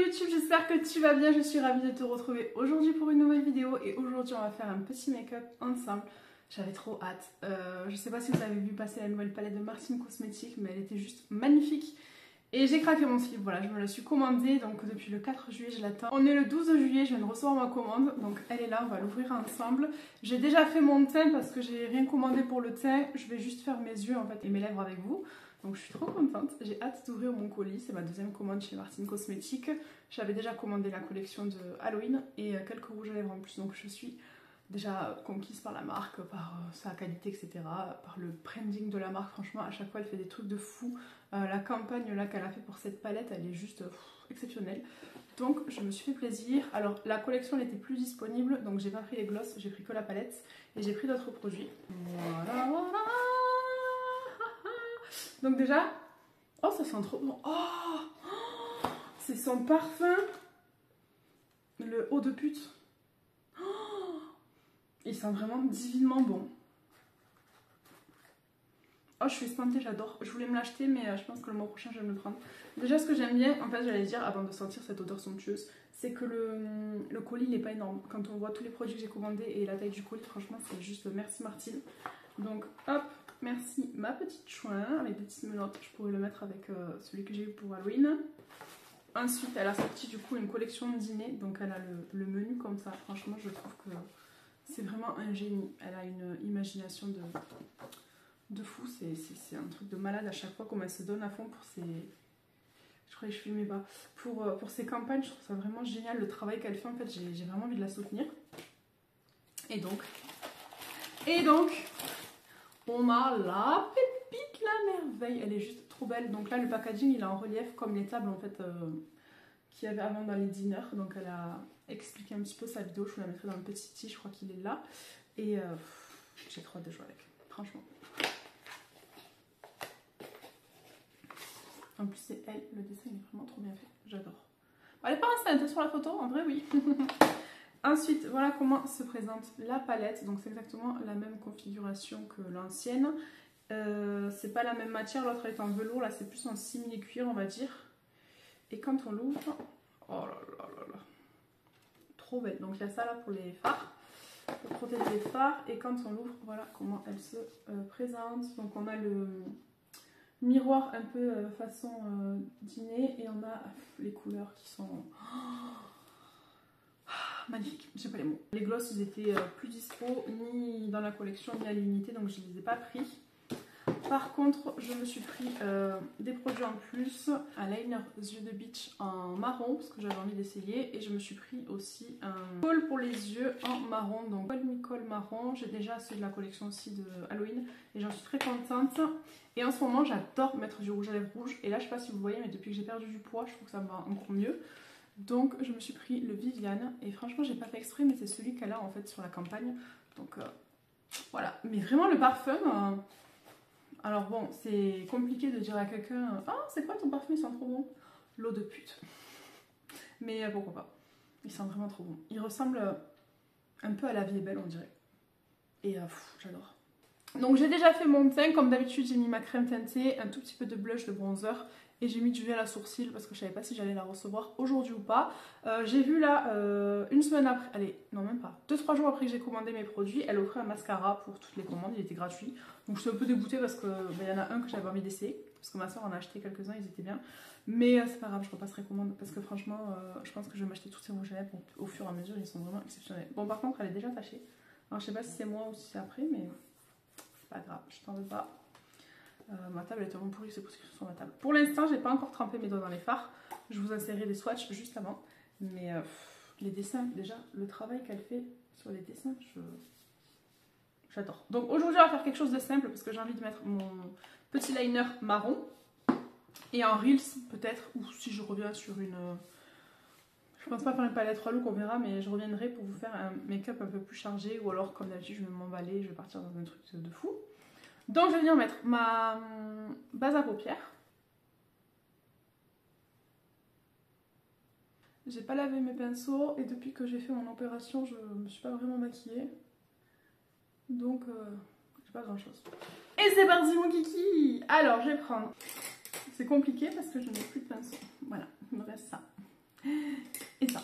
YouTube, j'espère que tu vas bien, je suis ravie de te retrouver aujourd'hui pour une nouvelle vidéo et aujourd'hui on va faire un petit make-up ensemble. J'avais trop hâte, je sais pas si vous avez vu passer la nouvelle palette de Martine Cosmetics mais elle était juste magnifique et j'ai craqué mon slip, voilà je me la suis commandée donc depuis le 4 juillet je l'attends. On est le 12 juillet, je viens de recevoir ma commande donc elle est là, on va l'ouvrir ensemble. J'ai déjà fait mon teint parce que j'ai rien commandé pour le teint, je vais juste faire mes yeux en fait et mes lèvres avec vous. Donc je suis trop contente, j'ai hâte d'ouvrir mon colis, c'est ma deuxième commande chez Martine Cosmetics. J'avais déjà commandé la collection de Halloween et quelques rouges à lèvres en plus, donc je suis déjà conquise par la marque, par sa qualité, etc. Par le branding de la marque, franchement à chaque fois elle fait des trucs de fou. La campagne là qu'elle a fait pour cette palette, elle est juste exceptionnelle. Donc je me suis fait plaisir. Alors la collection n'était plus disponible, donc j'ai pas pris les glosses, j'ai pris que la palette et j'ai pris d'autres produits. Voilà, voilà. Donc déjà, oh ça sent trop bon, oh c'est son parfum, le haut de pute, oh, il sent vraiment divinement bon. Oh je suis espantée, j'adore, je voulais me l'acheter mais je pense que le mois prochain je vais me le prendre. Déjà ce que j'aime bien, en fait j'allais dire avant de sentir cette odeur somptueuse, c'est que le colis il n'est pas énorme. Quand on voit tous les produits que j'ai commandés et la taille du colis, franchement c'est juste merci Martine. Donc hop, merci ma petite chouin avec des petites menottes, je pourrais le mettre avec celui que j'ai eu pour Halloween. Ensuite elle a sorti du coup une collection de dîner, donc elle a le menu comme ça, franchement je trouve que c'est vraiment un génie. Elle a une imagination de fou, c'est un truc de malade à chaque fois comme elle se donne à fond pour ses... Je croyais que je filmais pas. Pour ses campagnes, je trouve ça vraiment génial le travail qu'elle fait, en fait j'ai vraiment envie de la soutenir. Et donc on a la pépite, la merveille, elle est juste trop belle. Donc là le packaging il est en relief comme les tables en fait qu'il y avait avant dans les diners. Donc elle a expliqué un petit peu sa vidéo, je vous la mettrai dans le petit i, je crois qu'il est là. Et j'ai trop hâte de jouer avec, franchement. En plus c'est elle, le dessin il est vraiment trop bien fait, j'adore. Elle est pas enceinte sur la photo, en vrai oui. Ensuite, voilà comment se présente la palette. Donc c'est exactement la même configuration que l'ancienne. C'est pas la même matière, l'autre est en velours, là c'est plus en simili-cuir on va dire. Et quand on l'ouvre, oh là là là là, trop belle. Donc il y a ça là pour les fards, pour protéger les fards. Et quand on l'ouvre, voilà comment elle se présente. Donc on a le miroir un peu façon dîner et on a les couleurs qui sont... magnifique, j'ai pas les mots. Les glosses ils étaient plus dispo ni dans la collection ni à l'unité donc je les ai pas pris. Par contre je me suis pris des produits en plus, un liner yeux de beach en marron parce que j'avais envie d'essayer et je me suis pris aussi un col pour les yeux en marron, donc col mi-col marron. J'ai déjà ceux de la collection aussi de Halloween et j'en suis très contente. Et en ce moment j'adore mettre du rouge à lèvres rouge et là je sais pas si vous voyez mais depuis que j'ai perdu du poids je trouve que ça me va encore mieux. Donc je me suis pris le Viviane et franchement j'ai pas fait exprès mais c'est celui qu'elle a en fait sur la campagne. Donc voilà, mais vraiment le parfum, alors bon c'est compliqué de dire à quelqu'un ah c'est quoi ton parfum il sent trop bon, l'eau de pute. Mais pourquoi pas, il sent vraiment trop bon. Il ressemble un peu à la vie est belle on dirait. Et j'adore. Donc j'ai déjà fait mon teint, comme d'habitude j'ai mis ma crème teintée, un tout petit peu de blush, de bronzer. Et j'ai mis du gel à sourcils parce que je savais pas si j'allais la recevoir aujourd'hui ou pas. J'ai vu là, une semaine après, allez, non même pas, 2-3 jours après que j'ai commandé mes produits, elle offrait un mascara pour toutes les commandes, il était gratuit. Donc je suis un peu dégoûtée parce que y en a un que j'avais envie d'essayer, parce que ma soeur en a acheté quelques-uns, ils étaient bien. Mais c'est pas grave, je repasserai commande parce que franchement, je pense que je vais m'acheter tous ces rouges à lèvres au fur et à mesure, ils sont vraiment exceptionnels. Bon par contre, elle est déjà tachée. Alors je sais pas si c'est moi ou si c'est après, mais c'est pas grave, je t'en veux pas. Ma table est tellement pourrie, c'est pour ça que je suis sur ma table. Pour l'instant, j'ai pas encore trempé mes doigts dans les fards. Je vous insérerai des swatchs juste avant. Mais les dessins, déjà, le travail qu'elle fait sur les dessins, j'adore. Donc aujourd'hui, on va faire quelque chose de simple parce que j'ai envie de mettre mon petit liner marron. Et en Reels, peut-être, ou si je reviens sur une... Je pense pas faire une palette 3 looks, on verra, mais je reviendrai pour vous faire un make-up un peu plus chargé. Ou alors, comme d'habitude, je vais m'emballer, je vais partir dans un truc de fou. Donc je vais venir mettre ma base à paupières. J'ai pas lavé mes pinceaux et depuis que j'ai fait mon opération je me suis pas vraiment maquillée. Donc j'ai pas grand chose. Et c'est parti mon kiki. Alors je vais prendre... C'est compliqué parce que je n'ai plus de pinceau. Voilà, il me reste ça. Et ça.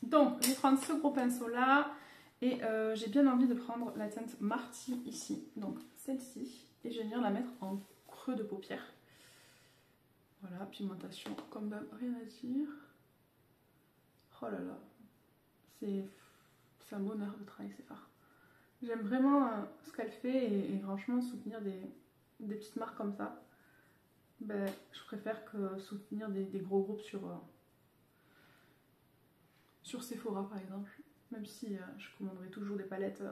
Donc, je vais prendre ce gros pinceau là. Et j'ai bien envie de prendre la teinte Marty ici. Donc, celle-ci. Et je vais venir la mettre en creux de paupière. Voilà, pigmentation comme d'hab, rien à dire. Oh là là. C'est un bonheur de travailler ces fards. J'aime vraiment ce qu'elle fait et franchement soutenir des petites marques comme ça, ben, je préfère que soutenir des gros groupes sur Sephora par exemple. Même si je commanderai toujours des palettes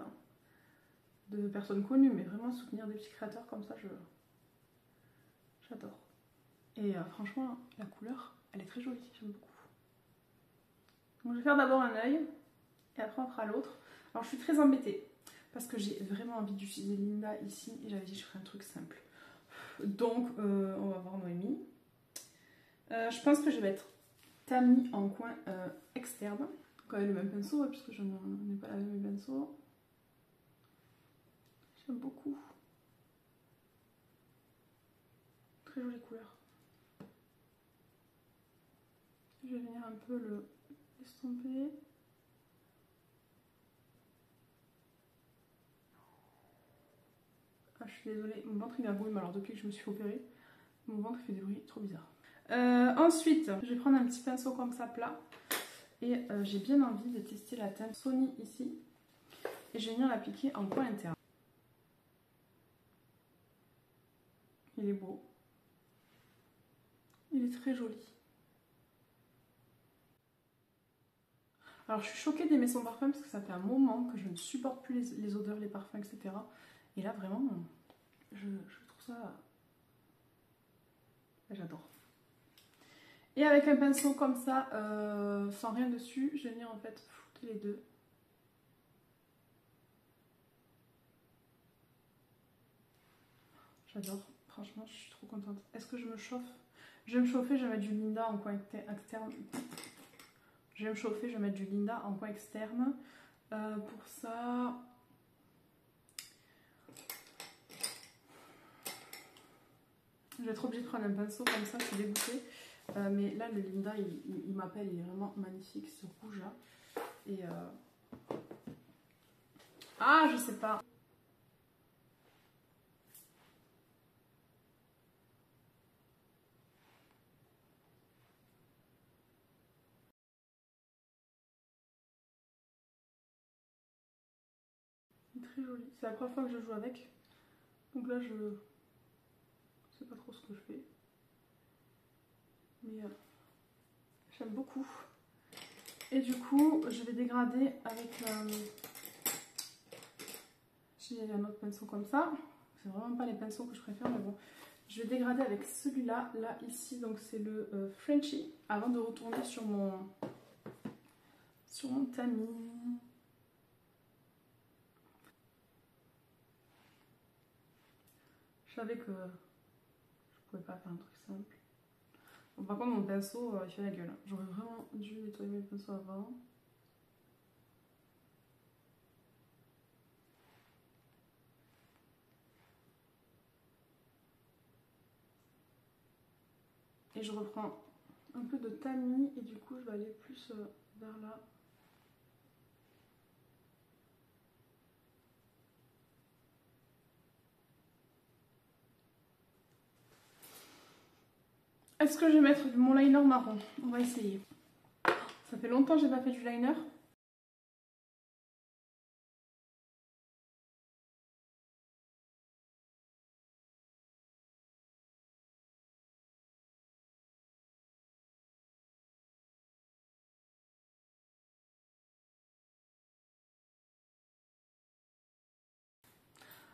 de personnes connues, mais vraiment soutenir des petits créateurs comme ça, j'adore. Et franchement, la couleur, elle est très jolie, j'aime beaucoup. Donc je vais faire d'abord un œil et après on fera l'autre. Alors je suis très embêtée parce que j'ai vraiment envie d'utiliser Linda ici et j'avais dit que je ferais un truc simple. Donc on va voir Noémie. Je pense que je vais mettre Tammy en coin externe. Quand même le même pinceau, puisque je n'ai pas lavé mes pinceaux. J'aime beaucoup. Très jolie couleur. Je vais venir un peu le estomper. Ah, je suis désolée, mon ventre il gargouille, mais alors depuis que je me suis opérée, mon ventre fait des bruits trop bizarres. Ensuite, je vais prendre un petit pinceau comme ça plat. Et j'ai bien envie de tester la teinte Sony ici. Et je vais venir l'appliquer en coin interne. Il est beau. Il est très joli. Alors je suis choquée d'aimer son parfum parce que ça fait un moment que je ne supporte plus les odeurs, les parfums, etc. Et là vraiment, je trouve ça... J'adore. Et avec un pinceau comme ça, sans rien dessus, je vais venir en fait foutre les deux. J'adore, franchement je suis trop contente. Est-ce que je me chauffe? Je vais me chauffer, je vais mettre du Linda en coin externe. Je vais me chauffer, je vais mettre du Linda en coin externe. Pour ça... Je vais être obligée de prendre un pinceau comme ça, je suis dégoûtée. Mais là, le Linda, il m'appelle, il est vraiment magnifique, ce rouge là. Et ah, je sais pas. Il est très joli. C'est la première fois que je joue avec. Donc là, je sais pas trop ce que je fais. Mais j'aime beaucoup. Et du coup, je vais dégrader avec... j'ai un autre pinceau comme ça. C'est vraiment pas les pinceaux que je préfère, mais bon. Je vais dégrader avec celui-là, là, ici. Donc c'est le Frenchie. Avant de retourner sur mon tamis. Je savais que je pouvais pas faire un truc simple. Bon, par contre, mon pinceau, il fait la gueule. J'aurais vraiment dû nettoyer mes pinceaux avant. Et je reprends un peu de tamis et du coup, je vais aller plus vers là. Est-ce que je vais mettre mon liner marron? On va essayer. Ça fait longtemps que j'ai pas fait du liner.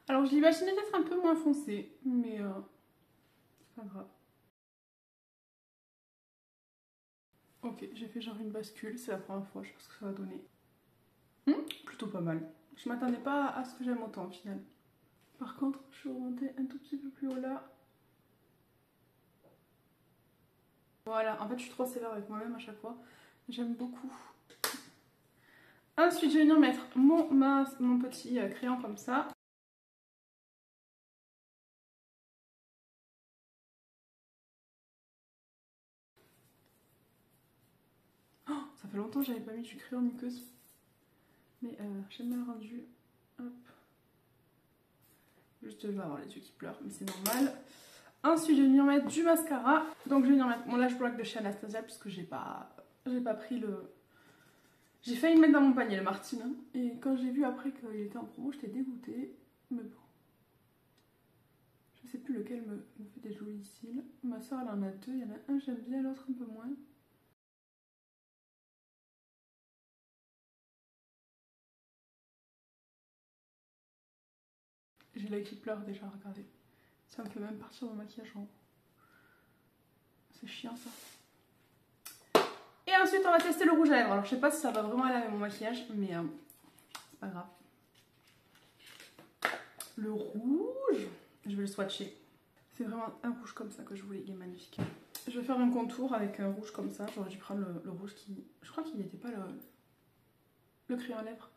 Alors je l'imaginais d'être un peu moins foncé, mais c'est pas grave. Ok, j'ai fait genre une bascule, c'est la première fois, je sais pas ce que ça va donner. Plutôt pas mal. Je m'attendais pas à ce que j'aime autant au final. Par contre, je suis remontée un tout petit peu plus haut là. Voilà, en fait je suis trop sévère avec moi-même à chaque fois. J'aime beaucoup. Ensuite, je vais venir mettre mon petit crayon comme ça. Ça fait longtemps que j'avais pas mis du crayon muqueuse. Mais j'aime bien le rendu. Hop. Juste je vais avoir les yeux qui pleurent, mais c'est normal. Ensuite je vais venir mettre du mascara. Donc je vais venir mettre mon Lash Block de chez Anastasia puisque j'ai pas pris le... J'ai failli le mettre dans mon panier le Martine. Hein. Et quand j'ai vu après qu'il était en promo, j'étais dégoûtée. Mais bon. Je sais plus lequel me fait des jolis cils. Ma soeur elle en a deux, il y en a un j'aime bien, l'autre un peu moins. J'ai l'œil qui pleure déjà, regardez. Ça me fait même partir mon maquillage en haut. C'est chiant ça. Et ensuite on va tester le rouge à lèvres. Alors je sais pas si ça va vraiment aller avec mon maquillage, mais c'est pas grave. Le rouge, je vais le swatcher. C'est vraiment un rouge comme ça que je voulais, il est magnifique. Je vais faire un contour avec un rouge comme ça. J'aurais dû prendre le rouge qui... Je crois qu'il n'y était pas le crayon à lèvres.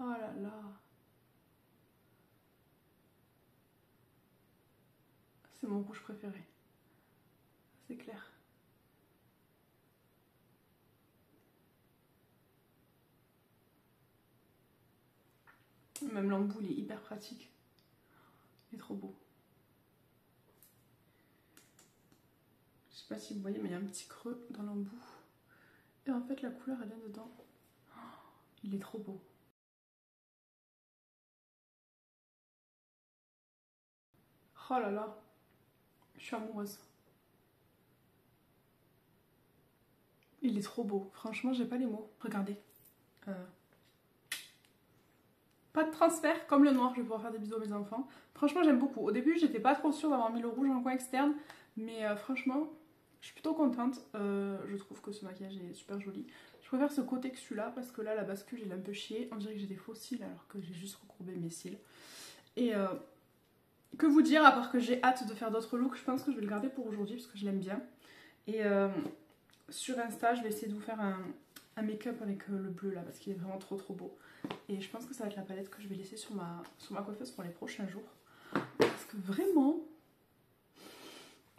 Oh là là. C'est mon rouge préféré. C'est clair. Même l'embout, il est hyper pratique. Il est trop beau. Je sais pas si vous voyez, mais il y a un petit creux dans l'embout. Et en fait, la couleur, elle vient dedans. Oh, il est trop beau. Oh là là. Je suis amoureuse. Il est trop beau. Franchement, j'ai pas les mots. Regardez. Pas de transfert, comme le noir, je vais pouvoir faire des bisous à mes enfants. Franchement, j'aime beaucoup. Au début, j'étais pas trop sûre d'avoir mis le rouge en coin externe. Mais franchement, je suis plutôt contente. Je trouve que ce maquillage est super joli. Je préfère ce côté que celui-là, parce que là, la bascule, j'ai un peu chié. On dirait que j'ai des faux cils, alors que j'ai juste recourbé mes cils. Et que vous dire, à part que j'ai hâte de faire d'autres looks. Je pense que je vais le garder pour aujourd'hui, parce que je l'aime bien. Et sur Insta, je vais essayer de vous faire un make-up avec le bleu, là, parce qu'il est vraiment trop trop beau. Et je pense que ça va être la palette que je vais laisser sur ma coiffeuse pour les prochains jours. Parce que vraiment...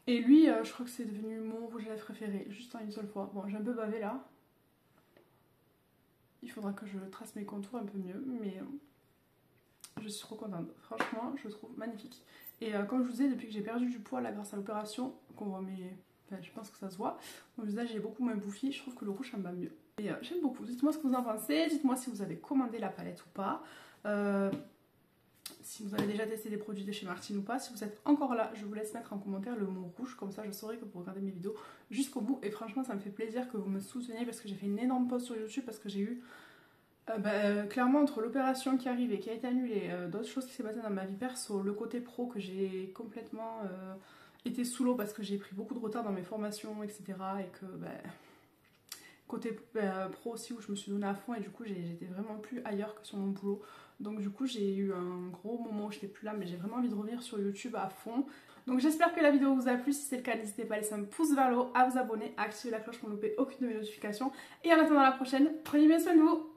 Et lui, je crois que c'est devenu mon rouge à lèvres préféré, juste en une seule fois. Bon, j'ai un peu bavé là. Il faudra que je trace mes contours un peu mieux, mais je suis trop contente. Franchement, je le trouve magnifique. Et comme je vous disais, depuis que j'ai perdu du poids là grâce à l'opération, qu'on voit mes... Enfin, je pense que ça se voit. Mon visage est beaucoup moins bouffi, je trouve que le rouge ça me va mieux. Et j'aime beaucoup. Dites-moi ce que vous en pensez, dites-moi si vous avez commandé la palette ou pas. Si vous avez déjà testé des produits de chez Martine ou pas. Si vous êtes encore là, je vous laisse mettre en commentaire le mot rouge, comme ça je saurai que vous regardez mes vidéos jusqu'au bout. Et franchement ça me fait plaisir que vous me souteniez parce que j'ai fait une énorme pause sur YouTube parce que j'ai eu clairement entre l'opération qui arrive et qui a été annulée, d'autres choses qui s'est passées dans ma vie perso, le côté pro que j'ai complètement été sous l'eau parce que j'ai pris beaucoup de retard dans mes formations etc. Et que côté pro aussi où je me suis donnée à fond et du coup j'étais vraiment plus ailleurs que sur mon boulot. Donc du coup j'ai eu un gros moment où j'étais plus là, mais j'ai vraiment envie de revenir sur YouTube à fond. Donc j'espère que la vidéo vous a plu. Si c'est le cas, n'hésitez pas à laisser un pouce vers le haut, à vous abonner, à activer la cloche pour ne louper aucune de mes notifications. Et en attendant la prochaine, prenez bien soin de vous.